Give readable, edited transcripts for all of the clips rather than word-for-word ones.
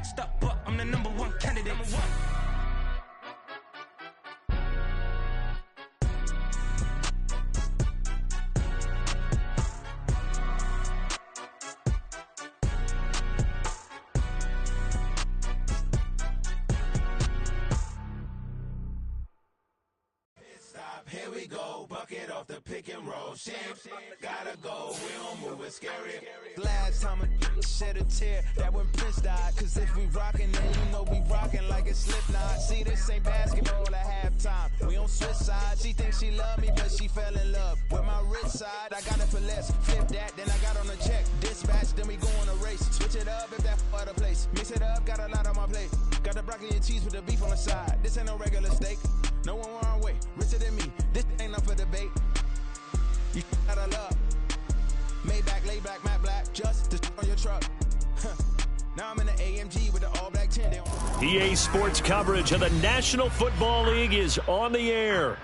next up, but I'm the #1 candidate. Here we go, bucket off the pick and roll. Shame, gotta go, we don't move, it's scary. Last time a shed a tear, that when Prince died. Cause if we rockin', then you know we rockin' like it's Slipknot. See, this ain't basketball at halftime. We on switch sides. She thinks she love me, but she fell in love with my rich side. I got it for less, flip that, then I got on a check. Dispatch, then we go on a race. Switch it up if that other place. Mix it up, got a lot on my plate. Got the broccoli and cheese with the beef on the side. This ain't no regular steak. No one wrong way, richer than me. This ain't up for debate. You gotta love. Maybach, lay back, matte black, just to on your truck. Now I'm in the AMG with the all black tint. EA Sports coverage of the National Football League is on the air.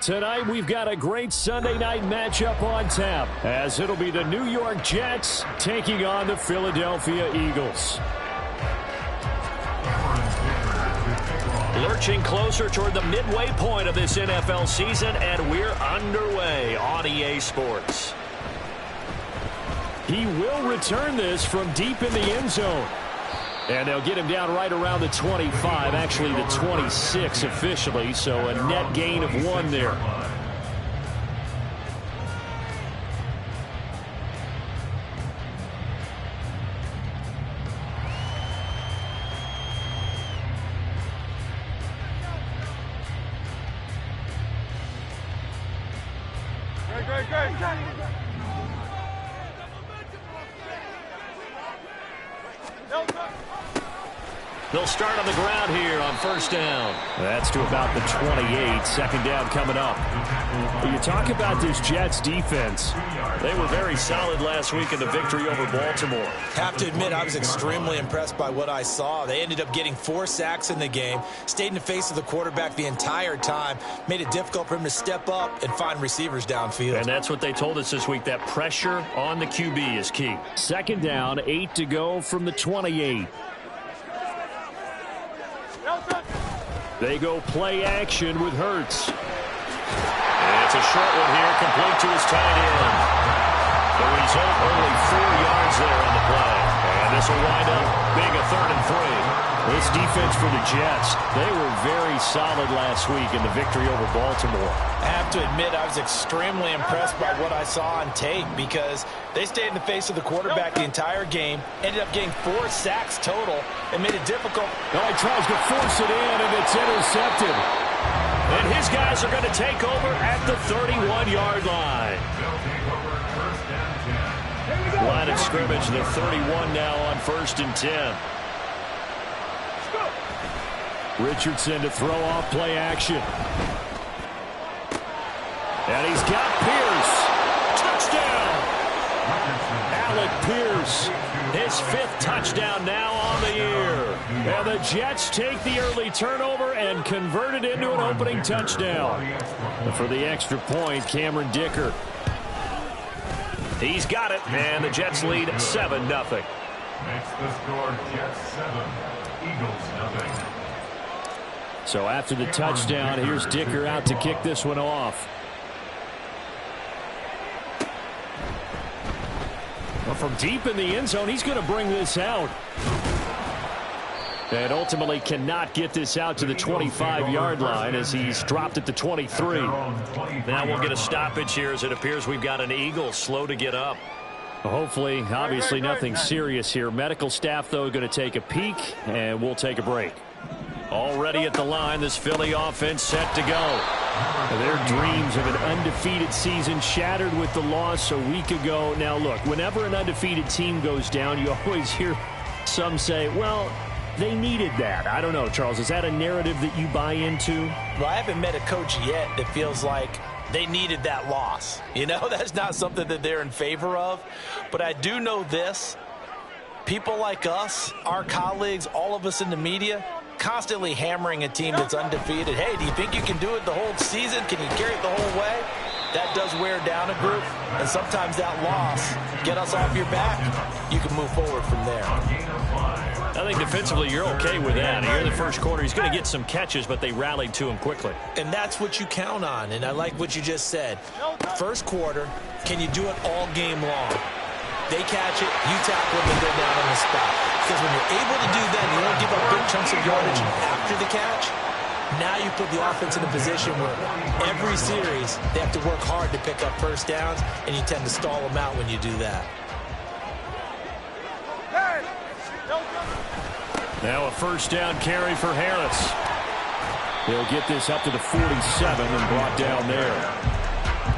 Tonight we've got a great Sunday night matchup on tap, as it'll be the New York Jets taking on the Philadelphia Eagles. Lurching closer toward the midway point of this NFL season, and we're underway on EA Sports. He will return this from deep in the end zone. And they'll get him down right around the 25, actually the 26 officially, so a net gain of 1 there. They'll start on the ground here on first down. That's to about the 28. Second down coming up. When you talk about this Jets defense, they were very solid last week in the victory over Baltimore. Have to admit, I was extremely impressed by what I saw. They ended up getting 4 sacks in the game, stayed in the face of the quarterback the entire time, made it difficult for him to step up and find receivers downfield. And that's what they told us this week, that pressure on the QB is key. Second down, 8 to go from the 28. They go play action with Hurts. And it's a short one here, complete to his tight end. The result, only 4 yards there on the play. And this will wind up being a 3rd and 3. This defense for the Jets, they were very solid last week in the victory over Baltimore. I have to admit, I was extremely impressed by what I saw on tape because they stayed in the face of the quarterback the entire game, ended up getting 4 sacks total, and made it difficult. Now he tries to force it in, and it's intercepted. And his guys are going to take over at the 31-yard line. Line of scrimmage, the 31 now on 1st and 10. Richardson to throw off play action. And he's got Pierce. Touchdown! Alec Pierce, his 5th touchdown now on the year. And the Jets take the early turnover and convert it into an opening touchdown. And for the extra point, Cameron Dicker. He's got it, and the Jets lead 7-0. Makes the score Jets 7, Eagles 0. So after the touchdown, here's Dicker out to kick this one off. Well, from deep in the end zone, he's going to bring this out. And ultimately cannot get this out to the 25-yard line as he's dropped at the 23. Now we'll get a stoppage here as it appears we've got an Eagle slow to get up. Hopefully, obviously nothing serious here. Medical staff, though, going to take a peek, and we'll take a break. Already at the line, this Philly offense set to go. Their dreams of an undefeated season shattered with the loss a week ago. Now, look, whenever an undefeated team goes down, you always hear some say, well, they needed that. I don't know, Charles. Is that a narrative that you buy into? Well, I haven't met a coach yet that feels like they needed that loss. You know, that's not something that they're in favor of. But I do know this. People like us, our colleagues, all of us in the media, constantly hammering a team that's undefeated. Hey, do you think you can do it the whole season? Can you carry it the whole way? That does wear down a group, and sometimes that loss get us off your back. You can move forward from there. I think defensively you're okay with that. Here in the first quarter, he's going to get some catches, but they rallied to him quickly. And that's what you count on, and I like what you just said. First quarter, can you do it all game long? They catch it, you tackle them, and go down on the spot. Because when you're able to do that, you don't give up big chunks of yardage after the catch. Now you put the offense in a position where every series they have to work hard to pick up first downs, and you tend to stall them out when you do that. Now a first down carry for Harris. He'll get this up to the 47 and brought down there.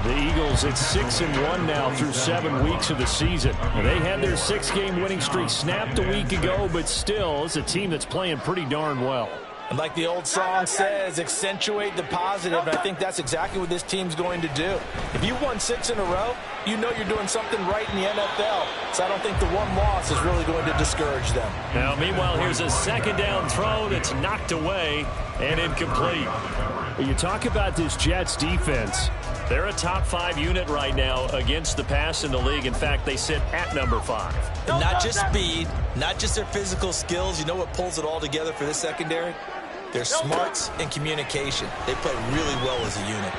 The Eagles at 6-1 now through 7 weeks of the season. They had their 6-game winning streak snapped a week ago, but still, it's a team that's playing pretty darn well. And like the old song says, accentuate the positive, and I think that's exactly what this team's going to do. If you won 6 in a row, you know you're doing something right in the NFL. So I don't think the one loss is really going to discourage them. Now, meanwhile, here's a second down throw that's knocked away and incomplete. You talk about this Jets defense. They're a top 5 unit right now against the pass in the league. In fact, they sit at number 5. And not just speed, not just their physical skills. You know what pulls it all together for this secondary? Their smarts and communication. They play really well as a unit.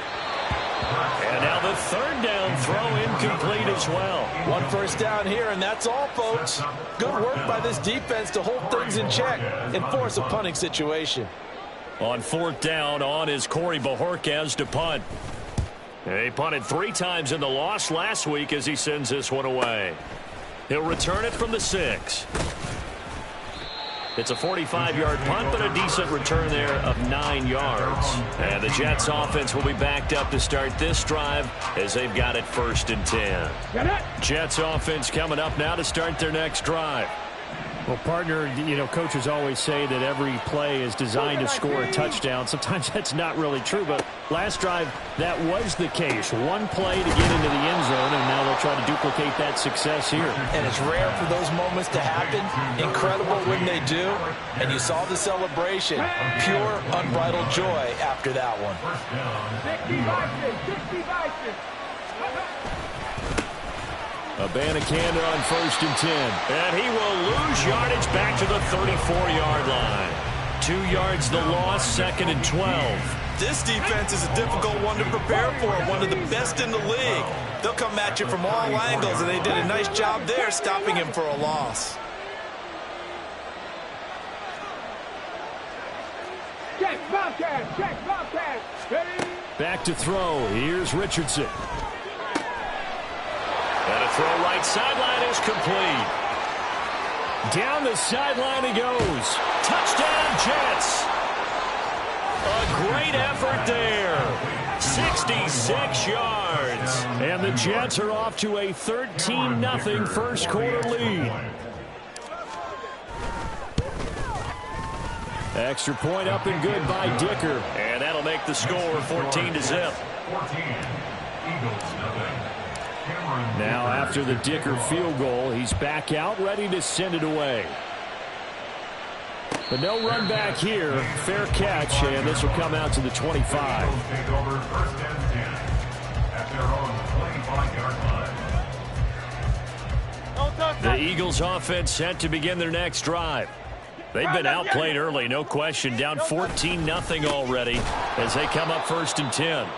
And now the third down throw incomplete as well. One first down here, and that's all, folks. Good work by this defense to hold things in check and force a punting situation. On fourth down, on is Corey Bajorquez to punt. He punted 3 times in the loss last week as he sends this one away. He'll return it from the 6. It's a 45-yard punt, but a decent return there of 9 yards. And the Jets offense will be backed up to start this drive as they've got it 1st and 10. Jets offense coming up now to start their next drive. Well, partner, you know, coaches always say that every play is designed to score a touchdown. Sometimes that's not really true, but last drive, that was the case. One play to get into the end zone, and now they'll try to duplicate that success here. And it's rare for those moments to happen. Incredible when they do. And you saw the celebration. Pure, unbridled joy after that one. Abanikanda on 1st and 10. And he will lose yardage back to the 34-yard line. 2 yards the loss, 2nd and 12. This defense is a difficult one to prepare for, one of the best in the league. They'll come at you from all angles, and they did a nice job there stopping him for a loss. Back to throw. Here's Richardson. And a throw right sideline is complete. Down the sideline he goes. Touchdown, Jets. A great effort there. 66 yards. And the Jets are off to a 13-0 first quarter lead. Extra point up and good by Dicker. And that'll make the score 14-0. Now after the Dicker field goal, he's back out, ready to send it away. But no run back here. Fair catch, and this will come out to the 25. The Eagles offense set to begin their next drive. They've been outplayed early, no question. Down 14-0 already as they come up 1st and 10.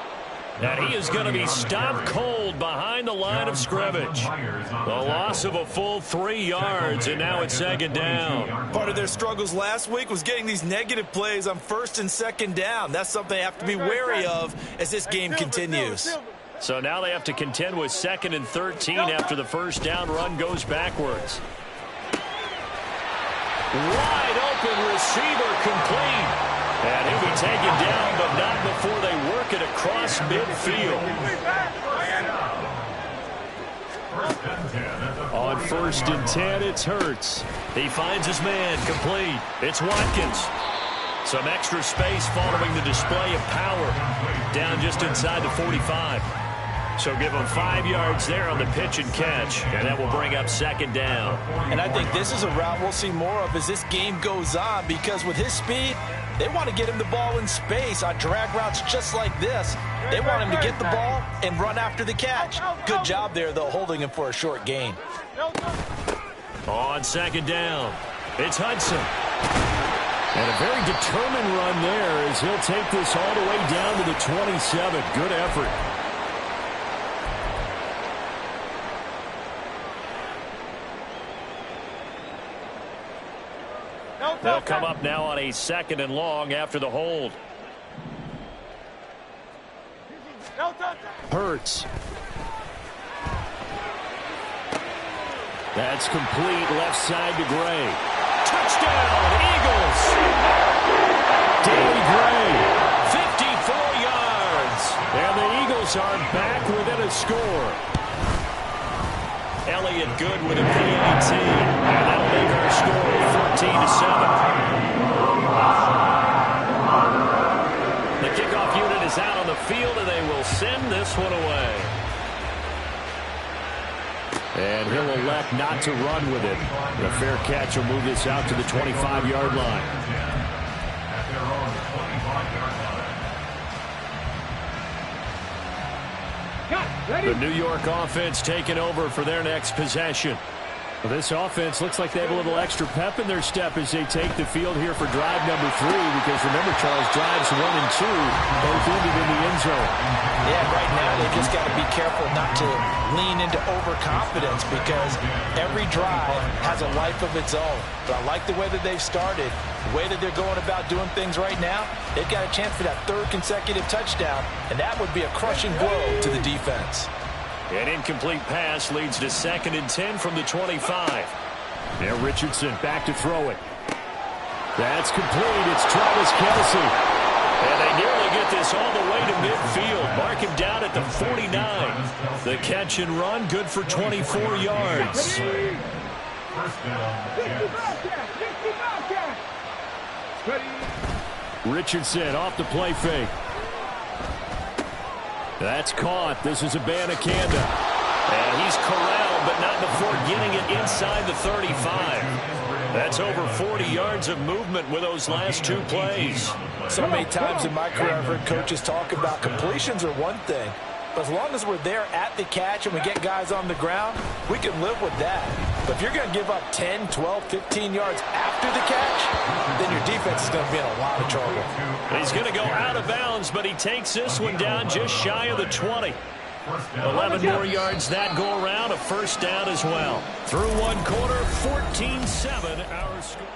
And he is going to be stopped cold behind the line of scrimmage. The loss of a full 3 yards, and now it's 2nd down. Part of their struggles last week was getting these negative plays on 1st and 2nd down. That's something they have to be wary of as this game continues. So now they have to contend with 2nd and 13 after the first down run goes backwards. Wide open receiver complete. And he'll be taken down, but not before they work it across midfield. On 1st and 10, it's Hurts. He finds his man complete. It's Watkins. Some extra space following the display of power. Down just inside the 45. So give him 5 yards there on the pitch and catch. And that will bring up 2nd down. And I think this is a route we'll see more of as this game goes on, because with his speed, they want to get him the ball in space on drag routes just like this. They want him to get the ball and run after the catch. Good job there, though, holding him for a short gain. On 2nd down, It's Hudson. And a very determined run there as he'll take this all the way down to the 27. Good effort. They'll come up now on a 2nd and long after the hold. Hurts. That's complete left side to Gray. Touchdown, Eagles! Daily Gray, 54 yards. And the Eagles are back within a score. Elliott good with a PAT. And that'll make our score 14-7. The kickoff unit is out on the field, and they will send this one away. And he'll elect not to run with it. The fair catch will move this out to the 25-yard line. The New York offense taking over for their next possession. Well, this offense looks like they have a little extra pep in their step as they take the field here for drive number 3, because remember, Charles, drives 1 and 2 both ended in the end zone. Yeah, right now they just got to be careful not to lean into overconfidence, because every drive has a life of its own. But I like the way that they've started, the way that they're going about doing things right now. They've got a chance for that 3rd consecutive touchdown, and that would be a crushing blow to the defense. An incomplete pass leads to 2nd and 10 from the 25. Now Richardson back to throw it. That's complete. It's Travis Kelce. And they nearly get this all the way to midfield. Mark him down at the 49. The catch and run, good for 24 yards. Richardson off the play fake. That's caught. This is Abanikanda. And he's corralled, but not before getting it inside the 35. That's over 40 yards of movement with those last 2 plays. So many times in my career I've heard coaches talk about completions are one thing, but as long as we're there at the catch and we get guys on the ground, we can live with that. But if you're going to give up 10, 12, 15 yards after the catch, then your defense is going to be in a lot of trouble. He's going to go out of bounds, but he takes this one down just shy of the 20. 11 more yards that go around, a 1st down as well. Through 1 quarter, 14-7 our score.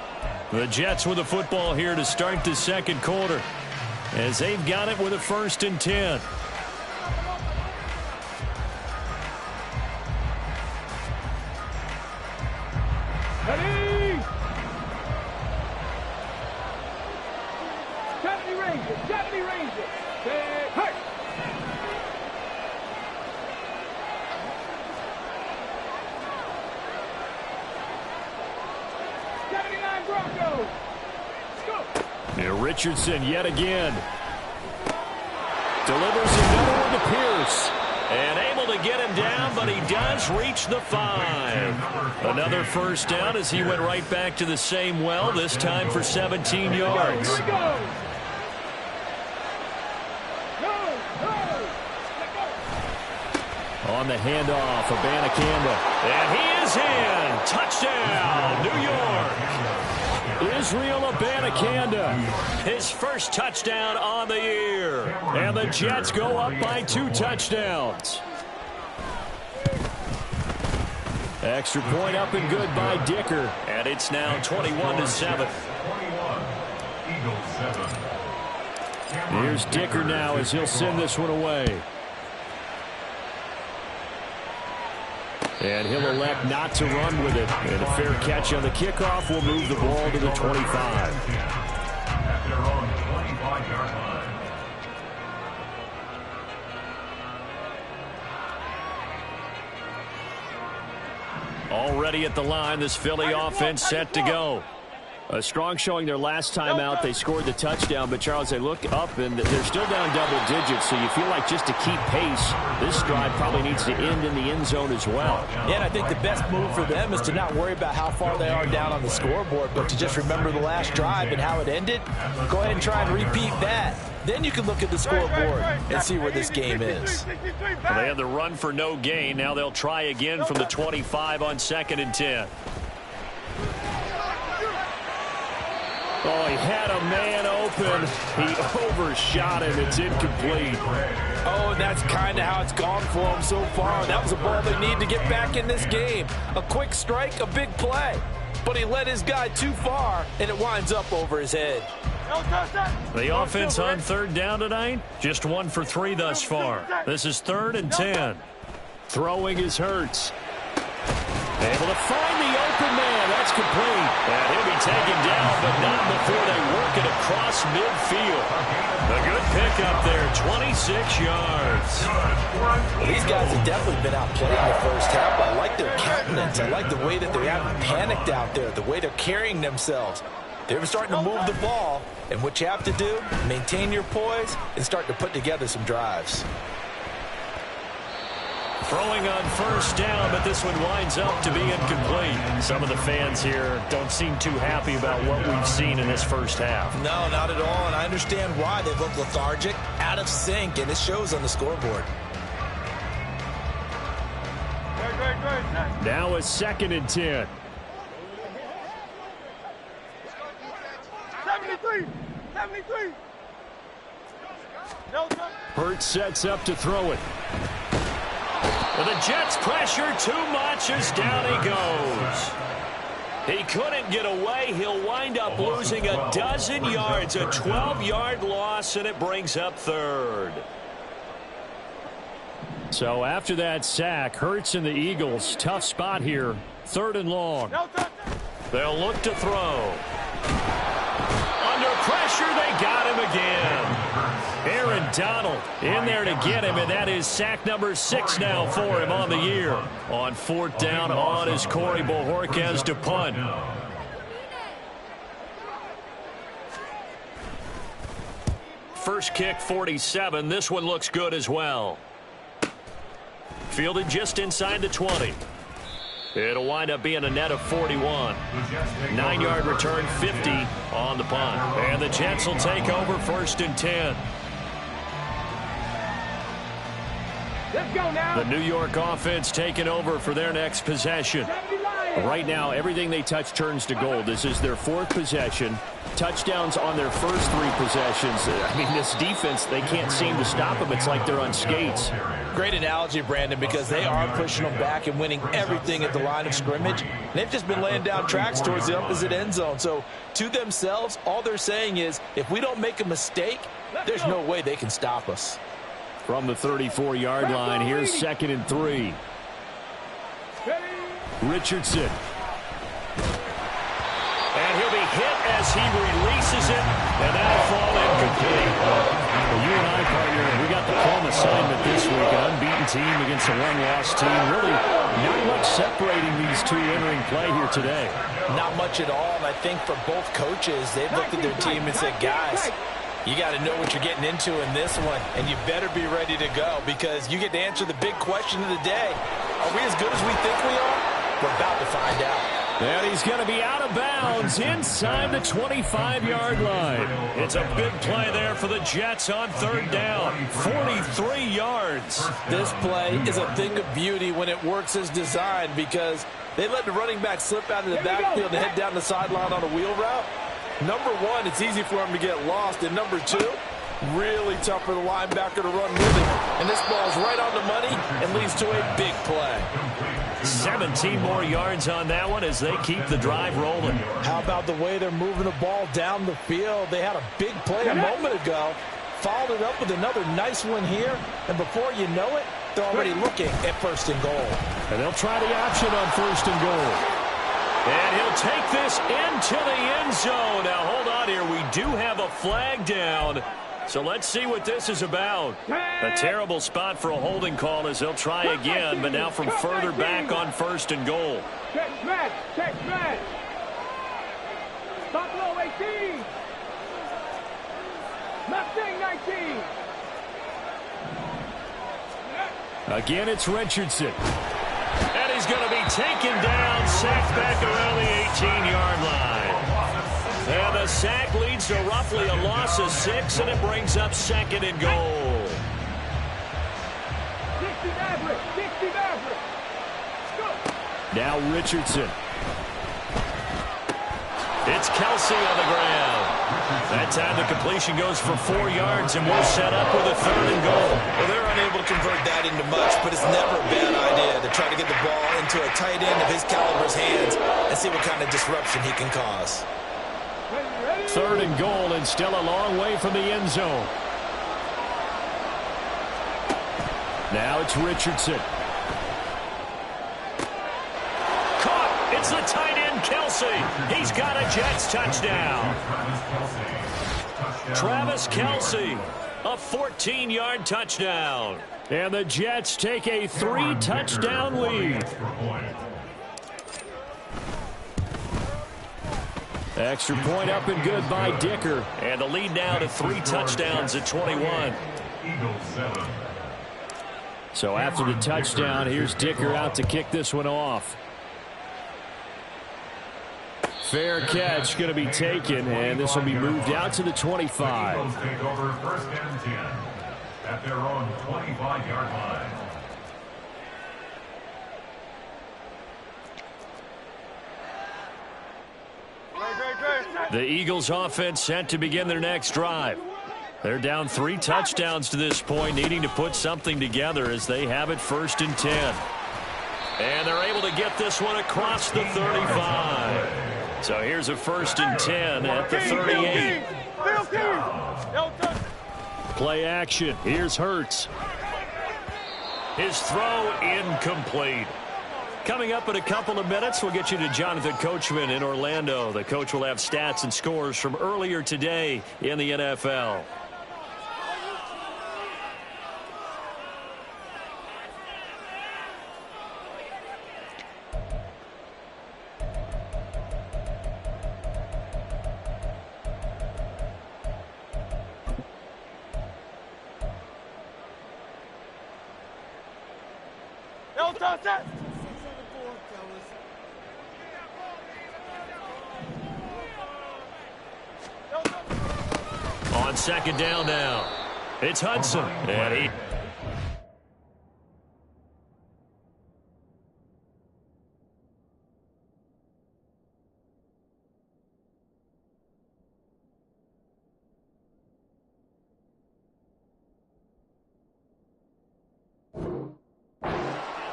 The Jets with the football here to start the 2nd quarter, as they've got it with a 1st and 10. Ready! 70 Rangers, 70 Rangers. Stay hurt. 79 Broncos. Let's go. Now Richardson yet again. Delivers another one to Pierce. And able to get him down, but he does reach the 5. Another 1st down as he went right back to the same well, this time for 17 yards. Here we go. On the handoff, Abanikanda. And he is in. Touchdown, New York. Israel Abanikanda, his 1st touchdown on the year. And the Jets go up by 2 touchdowns. Extra point up and good by Dicker. And it's now 21-7. Here's Dicker now as he'll send this one away. And he'll elect not to run with it. And a fair catch on the kickoff will move the ball to the 25. Already at the line, this Philly offense set to go. A strong showing their last time out. They scored the touchdown, but Charles, they look up and they're still down double digits, so you feel like just to keep pace, this drive probably needs to end in the end zone as well. Yeah, and I think the best move for them is to not worry about how far they are down on the scoreboard, but to just remember the last drive and how it ended. Go ahead and try and repeat that. Then you can look at the scoreboard and see where this game is. Well, they had the run for no gain. Now they'll try again from the 25 on 2nd and 10. Oh, he had a man open. He overshot him. It's incomplete. Oh, and that's kind of how it's gone for him so far. That was a ball they need to get back in this game. A quick strike, a big play. But he led his guy too far, and it winds up over his head. The offense on third down tonight, just 1 for 3 thus far. This is 3rd and 10. Throwing is Hurts. Able to find the open man. That's complete. And he'll be taken down, but not before they work it across midfield. A good pickup there, 26 yards. Well, these guys have definitely been outplayed in the first half. I like their countenance. I like the way that they haven't panicked out there, the way they're carrying themselves. They're starting to move the ball, and what you have to do, maintain your poise and start to put together some drives. Throwing on first down, but this one winds up to be incomplete. Some of the fans here don't seem too happy about what we've seen in this first half. No, not at all, and I understand why. They look lethargic, out of sync, and it shows on the scoreboard. Now a 2nd and 10. 73! 73! Hurts sets up to throw it. Well, the Jets pressure too much as down he goes. He couldn't get away. He'll wind up losing a dozen yards, a 12-yard loss, and it brings up 3rd. So after that sack, Hurts and the Eagles, tough spot here, 3rd and long. They'll look to throw. Under pressure, they got him again. Aaron Donald in there to get him, and that is sack number 6 now for him on the year. On 4th down, on is Corey Bojorquez to punt. First kick, 47. This one looks good as well. Fielded just inside the 20. It'll wind up being a net of 41. 9-yard return, 50 on the punt. And the Jets will take over 1st and 10. Let's go now. The New York offense taking over for their next possession. Right now, everything they touch turns to gold. This is their 4th possession. Touchdowns on their first 3 possessions. I mean, this defense, they can't seem to stop them. It's like they're on skates. Great analogy, Brandon, because they are pushing them back and winning everything at the line of scrimmage. They've just been laying down tracks towards the opposite end zone. So to themselves, all they're saying is, if we don't make a mistake, there's no way they can stop us. From the 34-yard line, here's 2nd and 3. Richardson. And he'll be hit as he releases it, and that'll fall incomplete. Well, you and I, partner, we got the home assignment this week, an unbeaten team against a one-loss team. Really not much separating these two entering play here today. Not much at all, and I think for both coaches, they've looked at their team and said, guys, you got to know what you're getting into in this one, and you better be ready to go because you get to answer the big question of the day. Are we as good as we think we are? We're about to find out. And he's going to be out of bounds inside the 25-yard line. It's a big play there for the Jets on 3rd down. 43 yards. This play is a thing of beauty when it works as designed because they let the running back slip out of the backfield and head down the sideline on a wheel route. Number 1, it's easy for him to get lost. And number 2, really tough for the linebacker to run with it. And this ball's right on the money and leads to a big play. 17 more yards on that one as they keep the drive rolling. How about the way they're moving the ball down the field? They had a big play a moment ago, followed it up with another nice one here, and before you know it, they're already looking at 1st and goal. And they'll try the option on 1st and goal. And he'll take this into the end zone. Now, hold on here. We do have a flag down. So let's see what this is about. A terrible spot for a holding call as they'll try again, but now from further back on 1st and goal. Check smash. Check smash. Stop low, 18. Mustang 19. Again, it's Richardson. And he's going to be taken down, sacked back around the 18-yard line. And the sack leads to roughly a loss of 6, and it brings up 2nd and goal. 60 Maverick. 60 Maverick. Now Richardson. It's Kelsey on the ground. That time the completion goes for 4 yards, and we're set up with a 3rd and goal. Well, they're unable to convert that into much, but it's never a bad idea to try to get the ball into a tight end of his caliber's hands and see what kind of disruption he can cause. 3rd and goal, and still a long way from the end zone. Now it's Richardson. Caught! It's the tight end, Kelsey. He's got a Jets touchdown. Travis Kelsey, a 14-yard touchdown. And the Jets take a 3-touchdown lead. Extra point up and good by Dicker. And the lead now to 3 touchdowns at 21. So after the touchdown, here's Dicker out to kick this one off. Fair catch going to be taken, and this will be moved out to the 25. Eagles take over 1st and 10 at their own 25-yard line. The Eagles offense set to begin their next drive. They're down 3 touchdowns to this point, needing to put something together as they have it 1st and 10. And they're able to get this one across the 35. So here's a 1st and 10 at the 38. Play action. Here's Hurts. His throw incomplete. Coming up in a couple of minutes, we'll get you to Jonathan Coachman in Orlando. The coach will have stats and scores from earlier today in the NFL. On 2nd down now, it's Hudson. And he...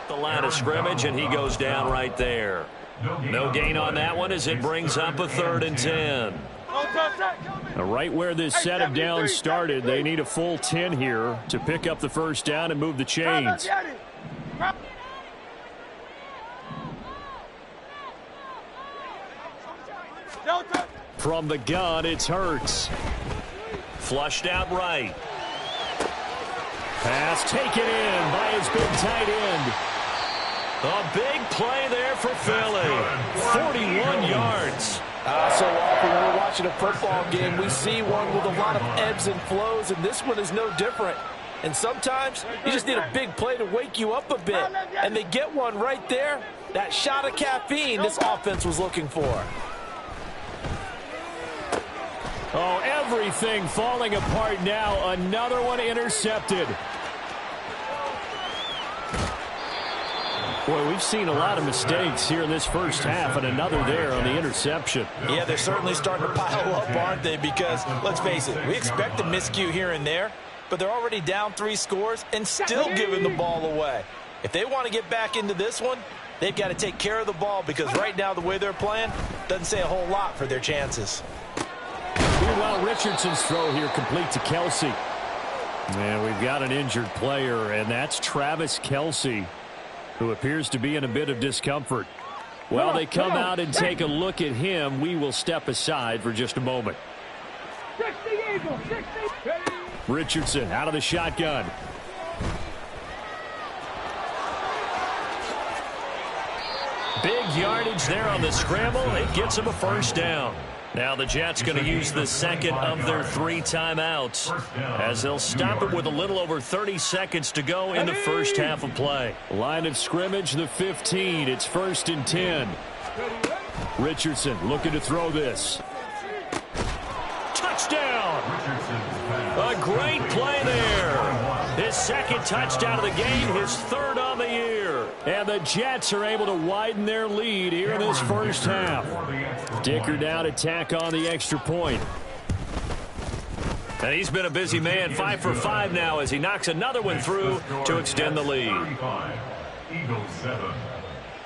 the line of scrimmage, and he goes down right there. No gain on that one as it brings up a 3rd and 10. Right where this set of downs started, they need a full 10 here to pick up the 1st down and move the chains. From the gun, it's Hurts. Flushed out right. Pass taken in by his big tight end. A big play there for Philly. 41 yards. So often when we're watching a football game, we see one with a lot of ebbs and flows, and this one is no different. And sometimes you just need a big play to wake you up a bit. And they get one right there. That shot of caffeine this offense was looking for. Oh, everything falling apart now. Another one intercepted. Boy, we've seen a lot of mistakes here in this first half, and another there on the interception. Yeah, they're certainly starting to pile up, aren't they? Because, let's face it, we expect a miscue here and there, but they're already down 3 scores and still giving the ball away. If they want to get back into this one, they've got to take care of the ball, because right now the way they're playing doesn't say a whole lot for their chances. Meanwhile, Richardson's throw here complete to Kelsey. And we've got an injured player, and that's Travis Kelsey, who appears to be in a bit of discomfort. Well, they come out and take a look at him. We will step aside for just a moment. 60 Eagles, 60. Richardson out of the shotgun. Big yardage there on the scramble. It gets him a 1st down. Now the Jets going to use the 2nd of their 3 timeouts as they'll stop it with a little over 30 seconds to go in the first half of play. Line of scrimmage, the 15. It's 1st and 10. Richardson looking to throw this. Touchdown! A great play there. His 2nd touchdown of the game, his 3rd on the year. And the Jets are able to widen their lead here in this first half. Dicker down to tack on the extra point. And he's been a busy man, 5 for 5 now as he knocks another one through to extend the lead. 35, Eagles 7.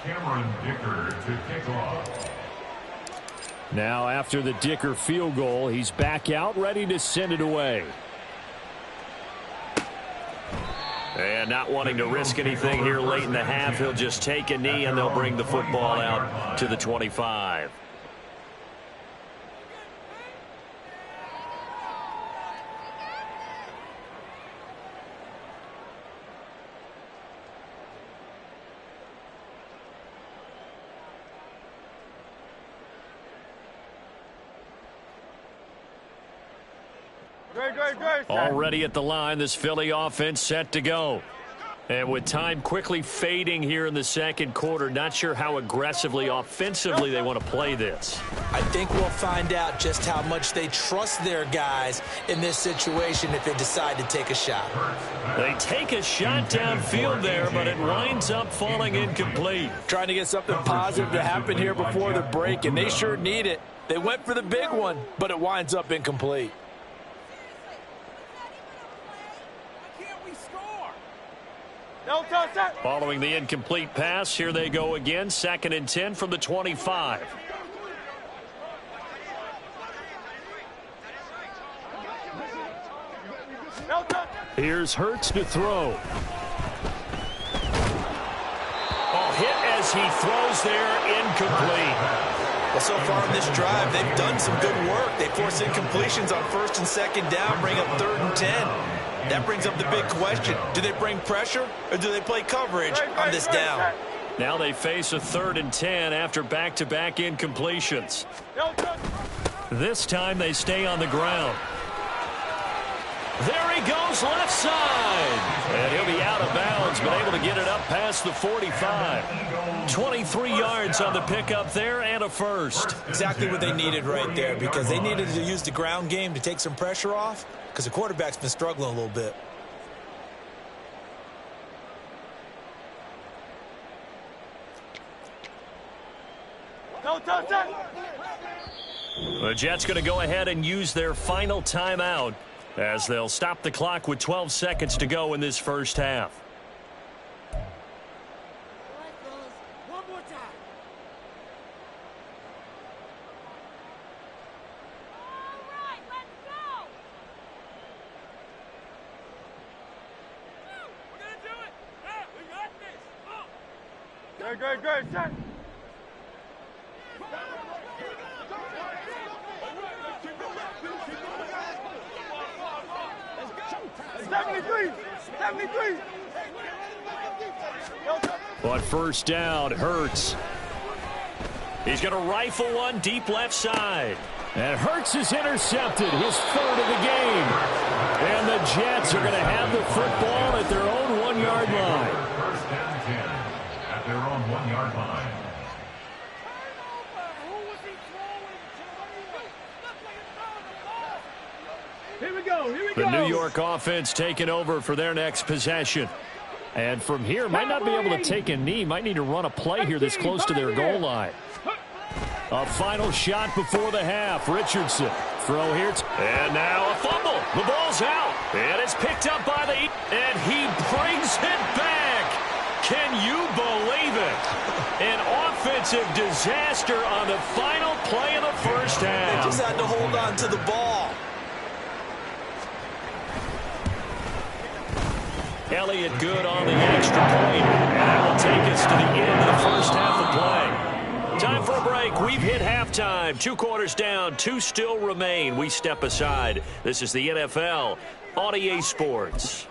Cameron Dicker to kick off. Now after the Dicker field goal, he's back out ready to send it away. And not wanting to risk anything here late in the half, he'll just take a knee and they'll bring the football out to the 25. Already at the line, this Philly offense set to go. And with time quickly fading here in the second quarter, not sure how aggressively, offensively they want to play this. I think we'll find out just how much they trust their guys in this situation if they decide to take a shot. They take a shot downfield there, but it winds up falling incomplete. Trying to get something positive to happen here before the break, and they sure need it. They went for the big one, but it winds up incomplete. Following the incomplete pass, here they go again. 2nd and 10 from the 25. Here's Hurts to throw. Oh, hit as he throws there, incomplete. Well, so far in this drive, they've done some good work. They force incompletions on 1st and 2nd down, bring up 3rd and 10. That brings up the big question. Do they bring pressure or do they play coverage on this down? Now they face a 3rd and 10 after back-to-back incompletions. This time they stay on the ground. There he goes left side. And he'll be out of bounds, but able to get it up past the 45. 23 yards on the pickup there and a first. Exactly what they needed right there because they needed to use the ground game to take some pressure off because the quarterback's been struggling a little bit. The Jets going to go ahead and use their final timeout as they'll stop the clock with 12 seconds to go in this first half. Good, set. But first down, Hurts. He's going to rifle one deep left side. And Hurts is intercepted, his 3rd of the game. And the Jets are going to have the football at their own 1-yard line. 1st and 10 at their own 1-yard line. Here we go. The New York offense taking over for their next possession. And from here, might not be able to take a knee. Might need to run a play here this close to their goal line. A final shot before the half. Richardson. Throw here. And now a fumble. The ball's out. And it's picked up by the... And he brings it back. Can you believe it? An offensive disaster on the final play of the first half. They just had to hold on to the ball. Elliott good on the extra point. And that will take us to the end of the first half of play. Time for a break. We've hit halftime. 2 quarters down. 2 still remain. We step aside. This is the NFL on EA Sports.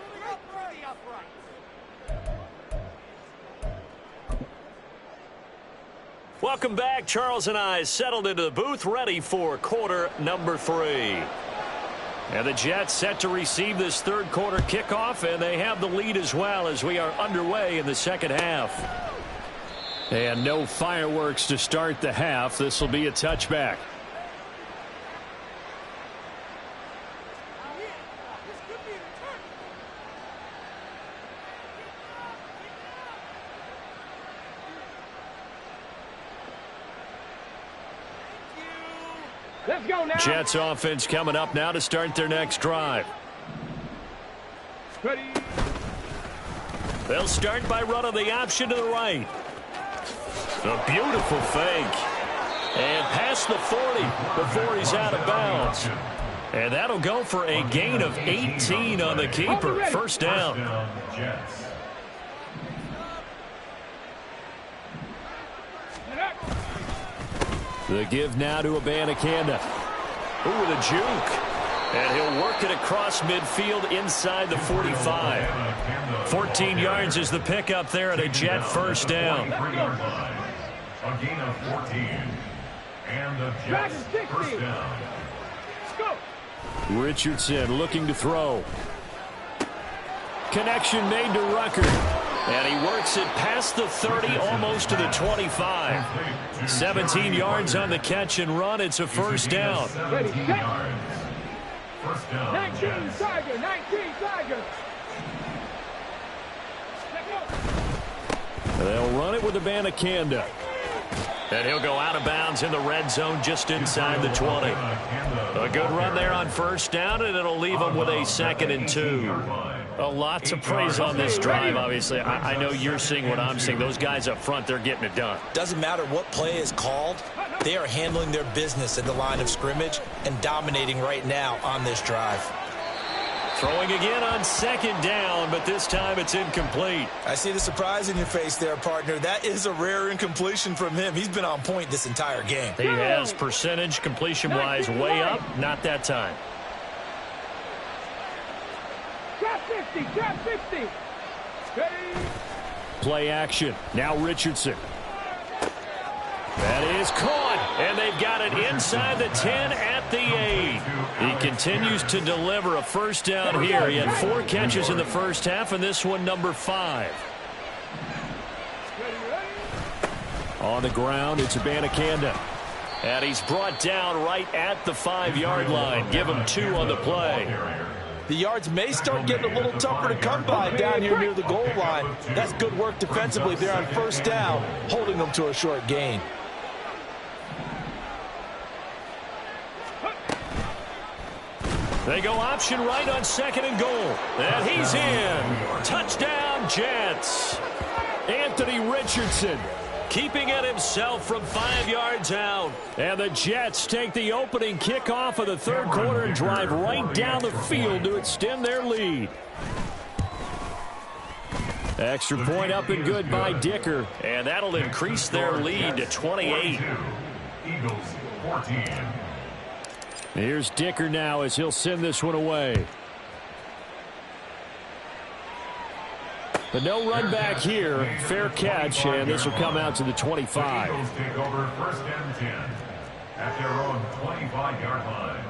Welcome back. Charles and I settled into the booth, ready for quarter number 3. And the Jets set to receive this 3rd quarter kickoff, and they have the lead as well as we are underway in the second half. And no fireworks to start the half. This will be a touchback. Let's go now. Jets offense coming up now to start their next drive. Ready. They'll start by running the option to the right. A beautiful fake. And past the 40 before he's out of bounds. And that'll go for a gain of 18 on the keeper. First down. Jets. The give now to Abanikanda. Ooh, with a juke. And he'll work it across midfield inside the 45. 14 yards is the pickup there at a Jet first down. A gain of 14. And the Jets first down. Richardson looking to throw. Connection made to Rucker. And he works it past the 30, almost to the 25. 17 yards on the catch and run. It's a first down. Ready, set. First down. 19 Tiger, 19 Tiger. They'll run it with Abanikanda. And he'll go out of bounds in the red zone just inside the 20. A good run there on first down, and it'll leave them with a 2nd and 2. A lot to praise on this drive, obviously. I know you're seeing what I'm seeing. Those guys up front, they're getting it done. Doesn't matter what play is called. They are handling their business at the line of scrimmage and dominating right now on this drive. Throwing again on 2nd down, but this time it's incomplete. I see the surprise in your face there, partner. That is a rare incompletion from him. He's been on point this entire game. He has percentage completion-wise way up. Not that time. Trap 50, trap 50. Ready. Play action. Now Richardson. That is caught, and they've got it inside the 10 at the 8. He continues to deliver a first down here. He had 4 catches in the first half, and this one number 5. On the ground, it's Abanikanda. And he's brought down right at the 5-yard line. Give him 2 on the play. The yards may start getting a little tougher to come by down here near the goal line. That's good work defensively there on first down, holding them to a short gain. They go option right on 2nd and goal. And he's in. Touchdown, Jets. Anthony Richardson keeping it himself from 5 yards out. And the Jets take the opening kickoff of the 3rd quarter and drive right down the field to extend their lead. Extra point up and good by Dicker. And that'll increase their lead to 28. Eagles 14. Here's Dicker now as he'll send this one away. But no run back here. Fair catch, and this will come out to the 25. The Eagles take over 1st and 10 at their own 25-yard line.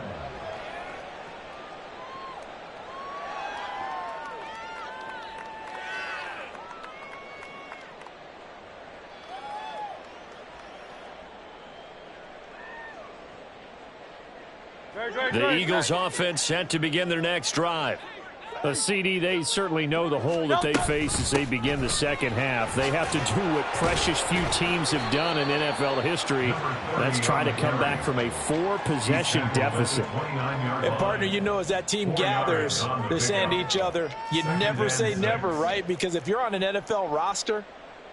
The Eagles offense set to begin their next drive. A CD, they certainly know the hole that they face as they begin the second half. They have to do what precious few teams have done in NFL history. Let's try to come back from a 4-possession deficit. And, partner, you know, as that team gathers, they're saying to each other, you never say never, right? Because if you're on an NFL roster,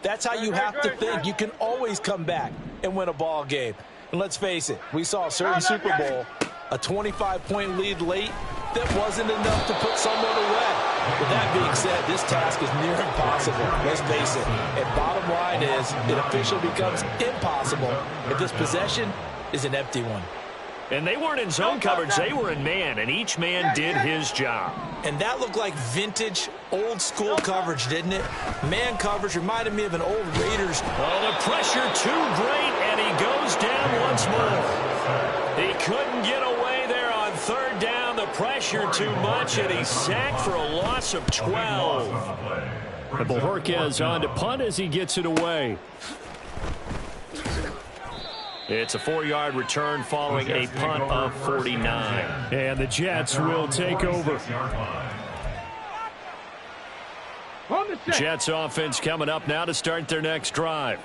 that's how you have to think. You can always come back and win a ball game. And let's face it, we saw a certain Super Bowl, a 25-point lead late, that wasn't enough to put someone away. With that being said, this task is near impossible. Let's face it. And bottom line is, it officially becomes impossible if this possession is an empty one. And they weren't in zone coverage. They were in man, and each man did his job. And that looked like vintage, old-school coverage, didn't it? Man coverage reminded me of an old Raiders. Oh, the pressure too great, and he goes down once more. He couldn't get away there on 3rd down. The pressure too much, and he's sacked for a loss of 12. And Bojorquez on to punt as he gets it away. It's a 4-yard return following a punt of 49. And the Jets will take over. Jets offense coming up now to start their next drive.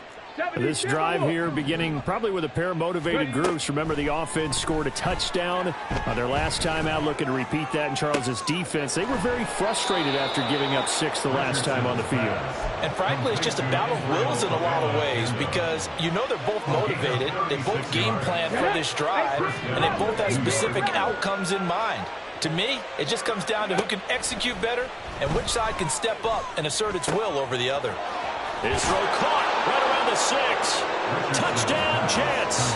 This drive here beginning probably with a pair of motivated groups. Remember, the offense scored a touchdown on their last time out, looking to repeat that in Charles's defense. They were very frustrated after giving up 6 the last time on the field. And frankly, it's just a battle of wills in a lot of ways because you know they're both motivated. They both game plan for this drive, and they both have specific outcomes in mind. To me, it just comes down to who can execute better and which side can step up and assert its will over the other. His throw caught right around the 6. Touchdown, Jets.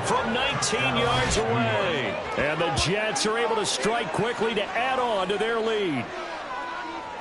From 19 yards away. And the Jets are able to strike quickly to add on to their lead.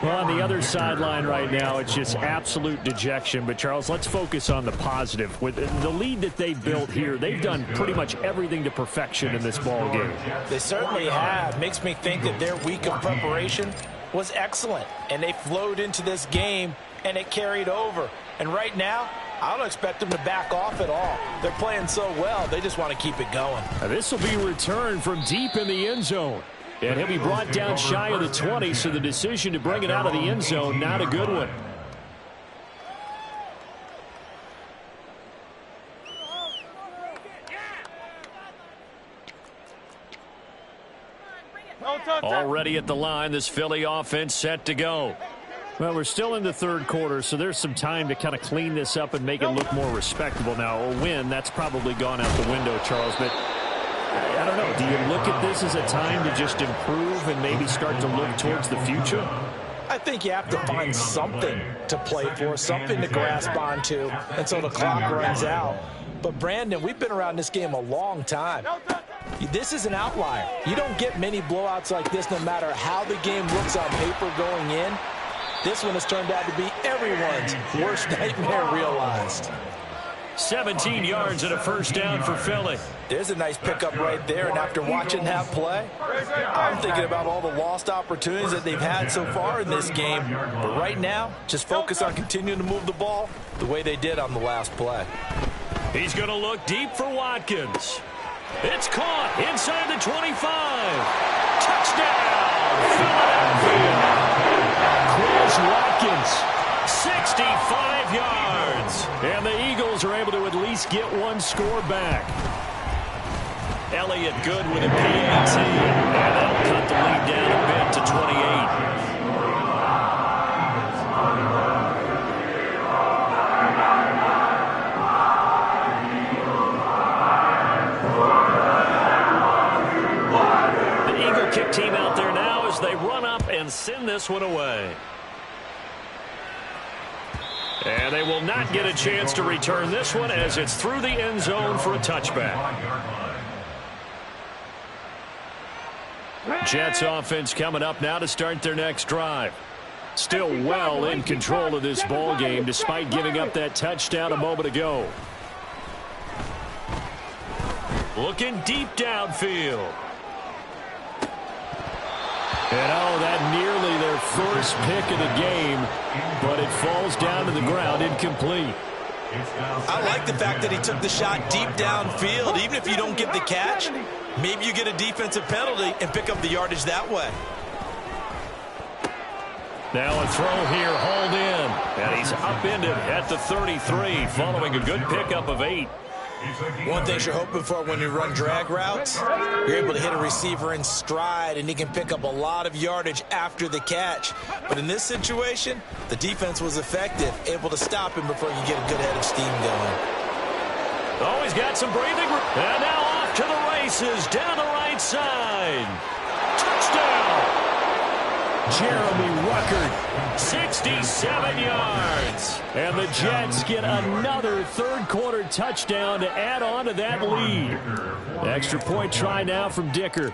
Well, on the other sideline right now, it's just absolute dejection. But, Charles, let's focus on the positive. With the lead that they built here, they've done pretty much everything to perfection in this ball game. They certainly have. Makes me think that their week of preparation was excellent. And they flowed into this game, and it carried over. And right now, I don't expect them to back off at all. They're playing so well, they just want to keep it going. Now, this will be returned from deep in the end zone. And he'll be brought down shy of the 20, so the decision to bring it out of the end zone, not a good one. Already at the line, this Philly offense set to go. Well, we're still in the third quarter, so there's some time to kind of clean this up and make it look more respectable. Now, a win, that's probably gone out the window, Charles, but I don't know. Do you look at this as a time to just improve and maybe start to look towards the future? I think you have to find something to play for, something to grasp onto until the clock runs out. But, Brandon, we've been around this game a long time. This is an outlier. You don't get many blowouts like this no matter how the game looks on paper going in. This one has turned out to be everyone's worst nightmare realized. 17 yards and a first down for Philly. There's a nice pickup right there, and after watching that play, I'm thinking about all the lost opportunities that they've had so far in this game. But right now, just focus on continuing to move the ball the way they did on the last play. He's going to look deep for Watkins. It's caught inside the 25. Touchdown, Philadelphia. Chris Watkins, 65 yards. And the Eagles are able to at least get one score back. Elliott good with a PAT. And they'll cut the lead down a bit to 28. Kick team out there now as they run up and send this one away. And they will not get a chance to return this one as it's through the end zone for a touchback. Jets offense coming up now to start their next drive. Still well in control of this ball game despite giving up that touchdown a moment ago. Looking deep downfield. And that nearly their first pick of the game, but it falls down to the ground incomplete. I like the fact that he took the shot deep downfield. Even if you don't get the catch, maybe you get a defensive penalty and pick up the yardage that way. Now a throw here, hauled in, and he's upended at the 33 following a good pickup of 8. One thing you're hoping for when you run drag routes, you're able to hit a receiver in stride, and he can pick up a lot of yardage after the catch. But in this situation, the defense was effective, able to stop him before you get a good head of steam going. Oh, he's got some breathing room. And now off to the races, down the right side. Touchdown! Jeremy Ruckert, 67 yards. And the Jets get another third-quarter touchdown to add on to that lead. Extra point try now from Dicker.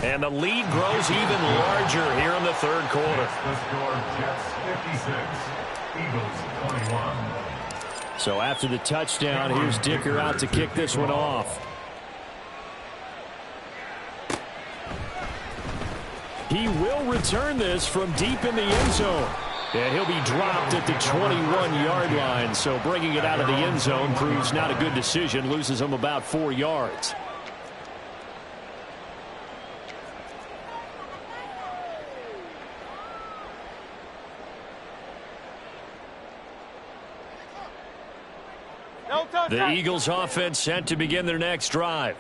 And the lead grows even larger here in the third quarter. The score, Jets 56, Eagles 21. So after the touchdown, here's Dicker out to kick this one off. He will return this from deep in the end zone. And he'll be dropped at the 21-yard line. So bringing it out of the end zone proves not a good decision. Loses him about 4 yards. The Eagles offense set to begin their next drive.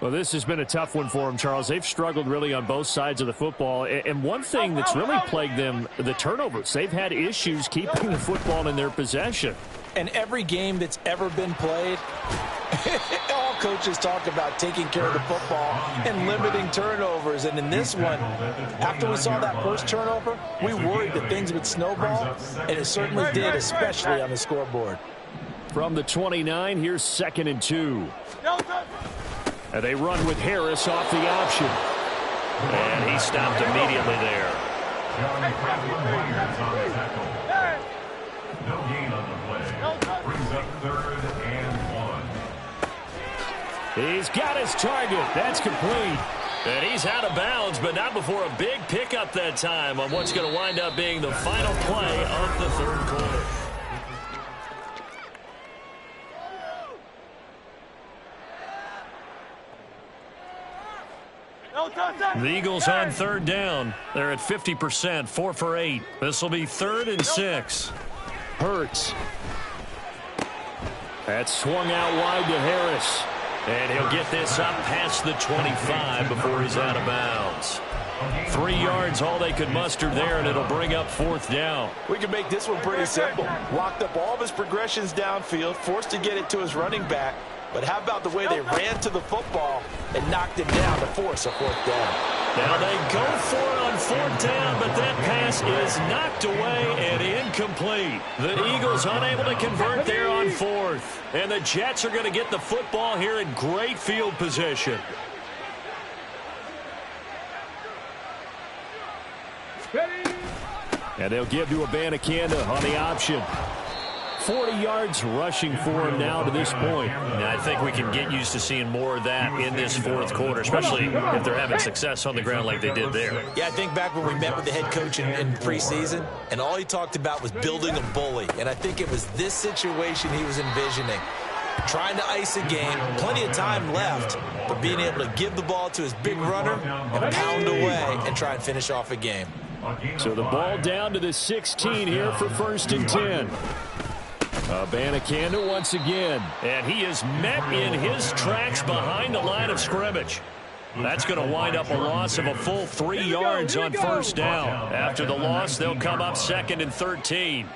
Well, this has been a tough one for them, Charles. They've struggled really on both sides of the football. And one thing that's really plagued them, the turnovers. They've had issues keeping the football in their possession. And every game that's ever been played, all coaches talk about taking care of the football and limiting turnovers. And in this one, after we saw that first turnover, we worried that things would snowball, and it certainly did, especially on the scoreboard. From the 29, here's 2nd and 2. And they run with Harris off the option. And he stopped immediately there. No gain on the play. Brings up 3rd and 1. He's got his target. That's complete. And he's out of bounds, but not before a big pickup that time on what's going to wind up being the final play of the 3rd quarter. The Eagles on 3rd down. They're at 50%, 4 for 8. This will be 3rd and 6. Hurts. That's swung out wide to Harris. And he'll get this up past the 25 before he's out of bounds. 3 yards, all they could muster there, and it'll bring up 4th down. We can make this one pretty simple. Locked up all of his progressions downfield, forced to get it to his running back. But how about the way they ran to the football and knocked him down to force a 4th down? Now they go for it on 4th down, but that pass is knocked away and incomplete. The Eagles unable to convert there on 4th. And the Jets are going to get the football here in great field position. And they'll give to Abanikanda on the option. 40 yards rushing for him now to this point. And I think we can get used to seeing more of that in this 4th quarter, especially if they're having success on the ground like they did there. Yeah, I think back when we met with the head coach in preseason, and all he talked about was building a bully. And I think it was this situation he was envisioning. Trying to ice a game, plenty of time left, but being able to give the ball to his big runner and pound away and try and finish off a game. So the ball down to the 16 here for 1st and 10. Abanikanda once again. And he is met in his tracks behind the line of scrimmage. That's going to wind up a loss of a full 3 yards on 1st down. After the loss, they'll come up 2nd and 13.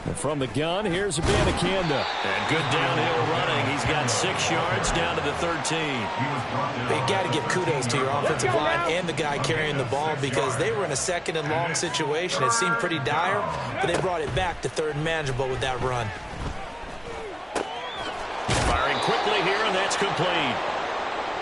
And from the gun, here's Abanikanda. And good downhill running. He's got 6 yards down to the 13. You got to give kudos to your offensive line and the guy carrying the ball, because they were in a 2nd and long situation. It seemed pretty dire, but they brought it back to 3rd and manageable with that run. Firing quickly here, and that's complete.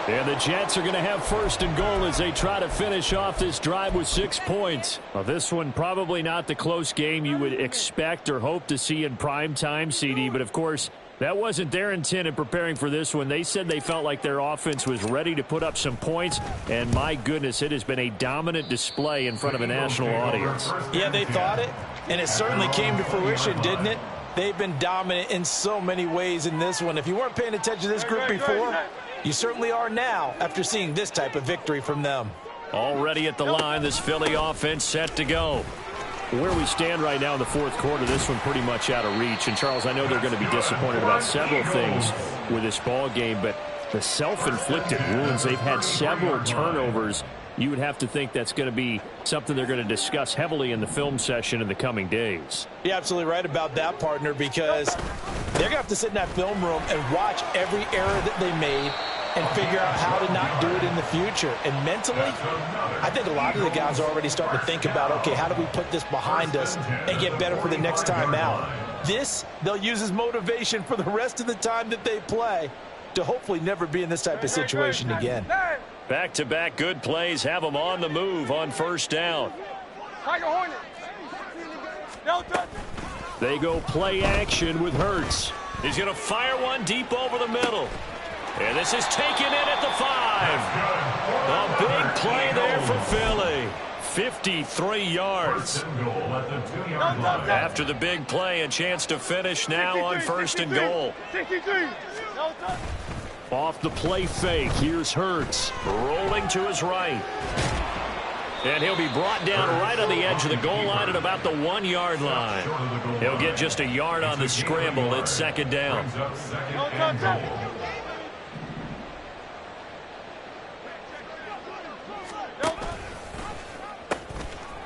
And the Jets are going to have 1st and goal as they try to finish off this drive with 6 points. Well, this one probably not the close game you would expect or hope to see in prime time, CD. But, of course, that wasn't their intent in preparing for this one. They said they felt like their offense was ready to put up some points. And, my goodness, it has been a dominant display in front of a national audience. Yeah, they thought it, and it certainly came to fruition, didn't it? They've been dominant in so many ways in this one. If you weren't paying attention to this group before, you certainly are now after seeing this type of victory from them. Already at the line, this Philly offense set to go. Where we stand right now in the 4th quarter, this one pretty much out of reach. And, Charles, I know they're going to be disappointed about several things with this ball game, but the self-inflicted wounds, they've had several turnovers. You would have to think that's going to be something they're going to discuss heavily in the film session in the coming days. You're absolutely right about that, partner, because they're going to have to sit in that film room and watch every error that they made and figure out how to not do it in the future. And mentally, I think a lot of the guys are already starting to think about, okay, how do we put this behind us and get better for the next time out? This, they'll use as motivation for the rest of the time that they play to hopefully never be in this type of situation again. Back-to-back good plays have them on the move on 1st down. They go play action with Hurts. He's going to fire one deep over the middle. And this is taken in at the 5. A big play there for Philly. 53 yards. After the big play, a chance to finish now on 1st and goal. Off the play fake, here's Hurts. Rolling to his right. And he'll be brought down right on the edge of the goal line at about the 1-yard line. He'll get just a yard on the scramble. It's second down.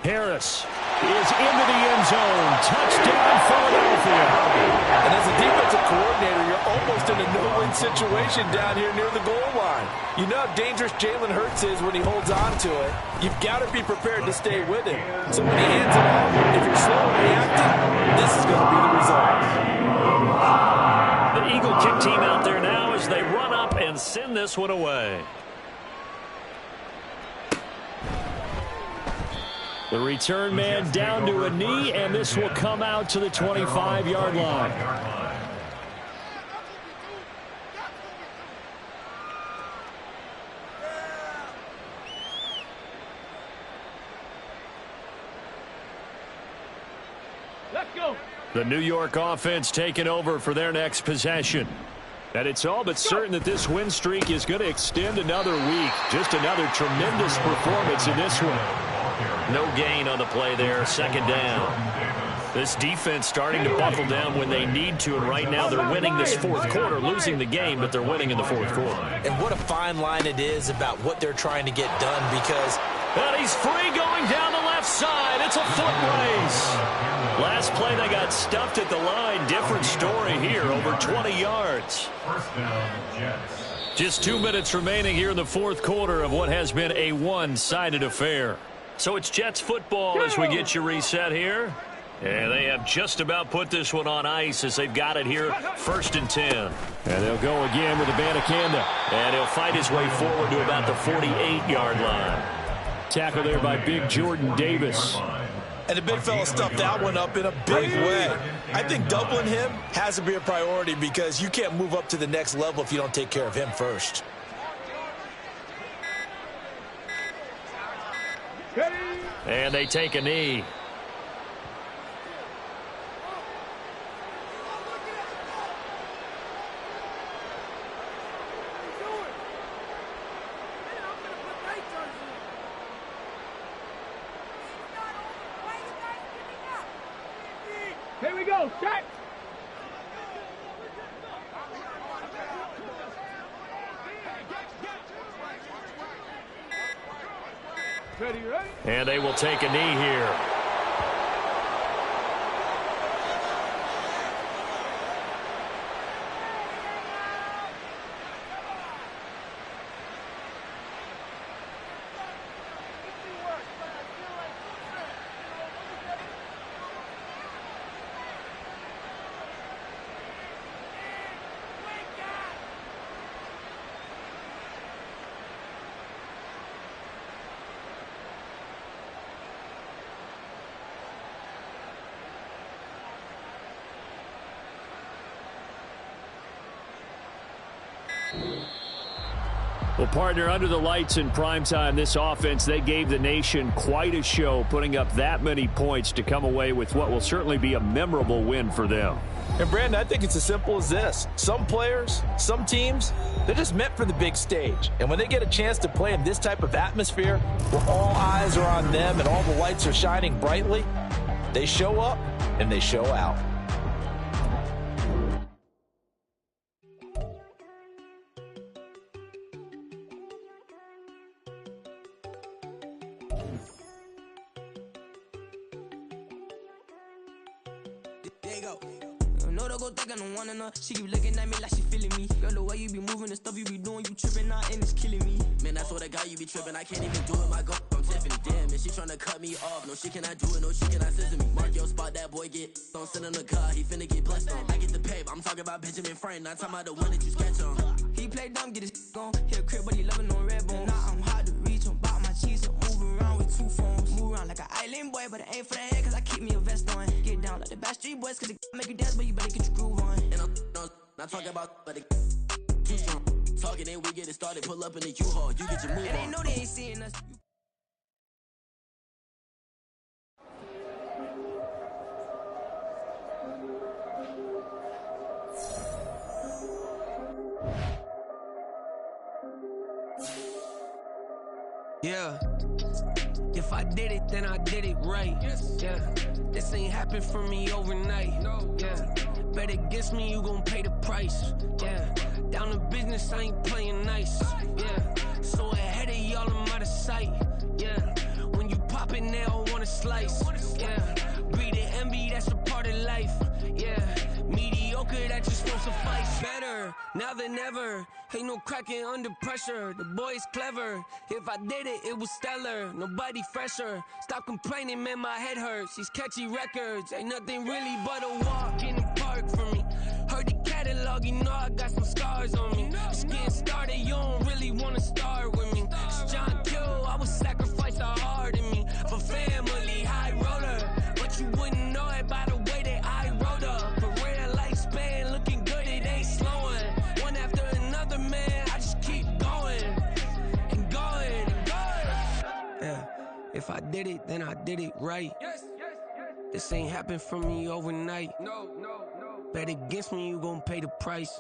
Harris is into the end zone. Touchdown, Philadelphia. And as a defensive coordinator, you're almost in a no-win situation down here near the goal line. You know how dangerous Jalen Hurts is when he holds on to it. You've got to be prepared to stay with him. So when he hands it off, if you're slow in reacting, this is going to be the result. The Eagle kick team out there now as they run up and send this one away. The return man down to a knee, and this will come out to the 25-yard line. Let's go. The New York offense taking over for their next possession. And it's all but certain that this win streak is going to extend another week. Just another tremendous performance in this one. No gain on the play there. Second down. This defense starting to buckle down when they need to, and right now they're winning this fourth quarter, losing the game, but they're winning in the fourth quarter. And what a fine line it is about what they're trying to get done, because and he's free going down the left side. It's a foot race. Last play they got stuffed at the line. Different story here, over 20 yards. First down, Jets. Just 2 minutes remaining here in the fourth quarter of what has been a one-sided affair. So it's Jets football as we get you reset here. And they have just about put this one on ice as they've got it here, 1st and 10. And they'll go again with Abanikanda. And he'll fight his way forward to about the 48-yard line. Tackle there by big Jordan Davis. And the big fella stuffed that one up in a big way. I think doubling him has to be a priority because you can't move up to the next level if you don't take care of him first. And they take a knee. Here we go. Shot. Ready, ready? And they will take a knee here. Well, partner, under the lights in primetime, this offense, they gave the nation quite a show, putting up that many points to come away with what will certainly be a memorable win for them. And, Brandon, I think it's as simple as this. Some players, some teams, they're just meant for the big stage. And when they get a chance to play in this type of atmosphere where all eyes are on them and all the lights are shining brightly, they show up and they show out. She keep looking at me like she feeling me. Girl, the way you be moving the stuff you be doing, you tripping out and it's killing me. Man, I swear to God, you be tripping. I can't even do it. My girl, I'm Tiffany. Damn, and she tryna cut me off. No, she cannot do it. No, she cannot scissor me. Mark your spot, that boy get don't send him the car. He finna get blessed on. I get the pay, but I'm talking about Benjamin Franklin. Not talking about the one that you sketch on. He play dumb, get his gone. He a crib, but he loving on red bone. Now I'm hard to reach. I'm about my cheese. I'm moving around with 2 phones. Move around like an island boy, but it ain't for the head, cause I keep me a vest on. Get down like the Backstreet Boys, cause it make you dance, but you better get your groove on. And I'm not talking about, but it too strong. Talking, then we get it started. Pull up in the U-Haul. You get your move on. And they know they ain't seeing us. Yeah. If I did it, then I did it right. Yeah, this ain't happened for me overnight. Yeah, bet against me, you gon' pay the price. Yeah, down to business, I ain't playing nice. Yeah, so ahead of y'all, I'm out of sight. Yeah, when you poppin', they all wanna slice. Yeah, greed and envy, that's a part of life. Yeah, mediocre, that just won't suffice. Better now than ever. Ain't no cracking under pressure. The boy's clever. If I did it, it was stellar. Nobody fresher. Stop complaining, man, my head hurts. These catchy records ain't nothing really but a walk in the park for me. Heard the catalog, you know I got some scars on me. Just getting started, you don't really wanna start with me. It's John Kill, I would sacrifice a heart in me for family, high roller. But you wouldn't know it by the way that I wrote up. Career lifespan looking good, it ain't slowing. One after another, man, I just keep going and going and going. Yeah, if I did it, then I did it right. This ain't happened for me overnight. Bet against me, you gon' pay the price.